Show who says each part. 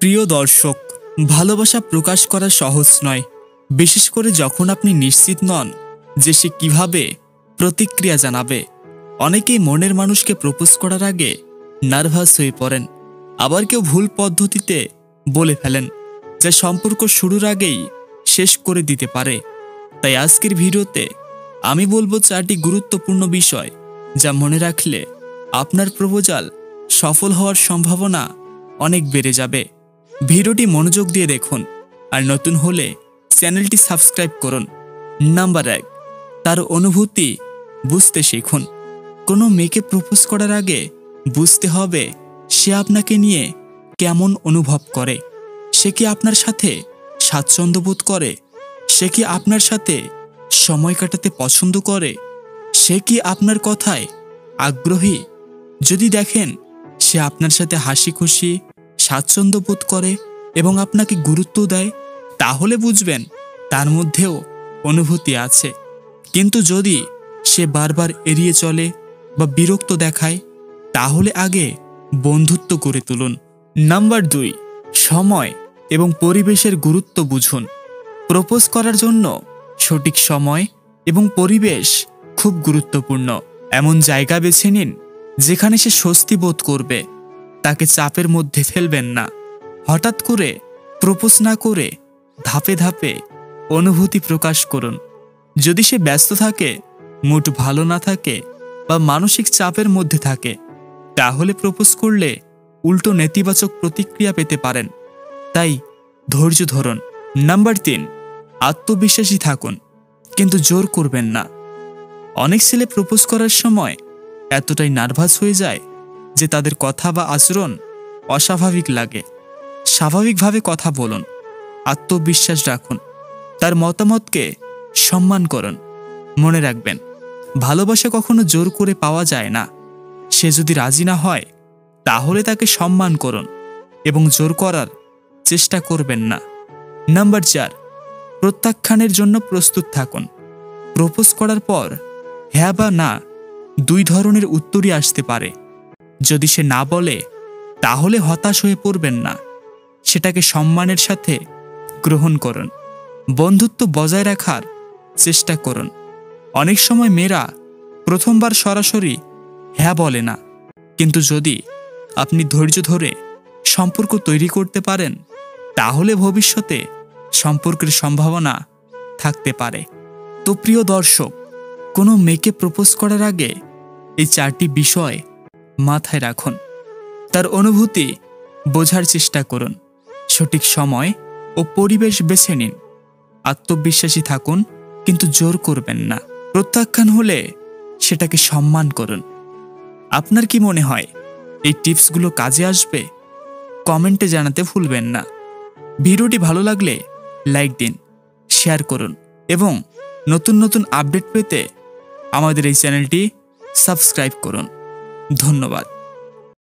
Speaker 1: প্রিয় দর্শক, ভালোবাসা প্রকাশ করা সহজ নয়, বিশেষ করে যখন আপনি নিশ্চিত নন যে সে কিভাবে প্রতিক্রিয়া জানাবে। অনেকেই মনের মানুষকে প্রপোজ করার আগে নার্ভাস হয়ে পড়েন, আবার কেউ ভুল পদ্ধতিতে বলে ফেলেন যা সম্পর্ক শুরুর আগেই শেষ করে দিতে পারে। তাই আজকের ভিডিওতে আমি বলবো 4টি গুরুত্বপূর্ণ বিষয় যা মনে রাখলে আপনার প্রপোজাল সফল হওয়ার সম্ভাবনা অনেক বেড়ে যাবে। ভিডিওটি মনোযোগ দিয়ে দেখুন, আর নতুন হলে চ্যানেলটি সাবস্ক্রাইব করুন। নাম্বার 1, তার অনুভূতি বুঝতে শিখুন। কোনো মেয়েকে প্রপোজ করার আগে বুঝতে হবে সে আপনাকে নিয়ে কেমন অনুভব করে। সে কি আপনার সাথে স্বাচ্ছন্দ্য বোধ করে? সে কি আপনার সাথে সময় কাটাতে পছন্দ করে? সে কি আপনার কথায় আগ্রহী? যদি দেখেন সে আপনার সাথে হাসি খুশি স্বাচ্ছন্দ্য বোধ করে এবং আপনাকে গুরুত্ব দেয়, তাহলে বুঝবেন তার মধ্যেও অনুভূতি আছে। কিন্তু যদি সে বারবার এড়িয়ে চলে বা বিরক্ত দেখায়, তাহলে আগে বন্ধুত্ব করে তুলুন। নাম্বার 2, সময় এবং পরিবেশের গুরুত্ব বুঝুন। প্রপোজ করার জন্য সঠিক সময় এবং পরিবেশ খুব গুরুত্বপূর্ণ। এমন জায়গা বেছে নিন যেখানে সে স্বস্তি বোধ করবে। তাকে চাপের মধ্যে ফেলবেন না। হঠাৎ করে প্রপোজ না করে ধাপে ধাপে অনুভূতি প্রকাশ করুন। যদি সে ব্যস্ত থাকে, মুড ভালো না থাকে বা মানসিক চাপের মধ্যে থাকে, তাহলে প্রপোজ করলে উল্টো নেতিবাচক প্রতিক্রিয়া পেতে পারেন। তাই ধৈর্য ধরুন। নাম্বার 3, আত্মবিশ্বাসী থাকুন, কিন্তু জোর করবেন না। অনেক ছেলে প্রপোজ করার সময় এতটাই নার্ভাস হয়ে যায় যে তাদের কথা বা আচরণ অস্বাভাবিক লাগে। স্বাভাবিকভাবে কথা বলুন, আত্মবিশ্বাস রাখুন, তার মতামতকে সম্মান করুন। মনে রাখবেন, ভালোবাসা কখনো জোর করে পাওয়া যায় না। সে যদি রাজি না হয়, তাহলে তাকে সম্মান করুন এবং জোর করার চেষ্টা করবেন না। নাম্বার 4, প্রত্যাখ্যানের জন্য প্রস্তুত থাকুন। প্রপোজ করার পর হ্যাঁ বা না 2 ধরনের উত্তরই আসতে পারে। যদি সে না বলে, তাহলে হতাশ হয়ে পড়বেন না। সেটাকে সম্মানের সাথে গ্রহণ করুন। বন্ধুত্ব বজায় রাখার চেষ্টা করুন। অনেক সময় মেয়েরা প্রথমবার সরাসরি হ্যাঁ বলে না, কিন্তু যদি আপনি ধৈর্য ধরে সম্পর্ক তৈরি করতে পারেন, তাহলে ভবিষ্যতে সম্পর্কের সম্ভাবনা থাকতে পারে। তো প্রিয় দর্শক, কোনো মেয়েকে প্রপোজ করার আগে এই 4টি বিষয় মাথায় রাখুন। তার অনুভূতি বোঝার চেষ্টা করুন, সঠিক সময় ও পরিবেশ বেছে নিন, আত্মবিশ্বাসী থাকুন কিন্তু জোর করবেন না। প্রত্যাখ্যান হলে সেটাকে সম্মান করুন। আপনার কি মনে হয় এই টিপসগুলো কাজে আসবে? কমেন্টে জানাতে ভুলবেন না। ভিডিওটি ভালো লাগলে লাইক দিন, শেয়ার করুন এবং নতুন নতুন আপডেট পেতে আমাদের এই চ্যানেলটি সাবস্ক্রাইব করুন। ধন্যবাদ।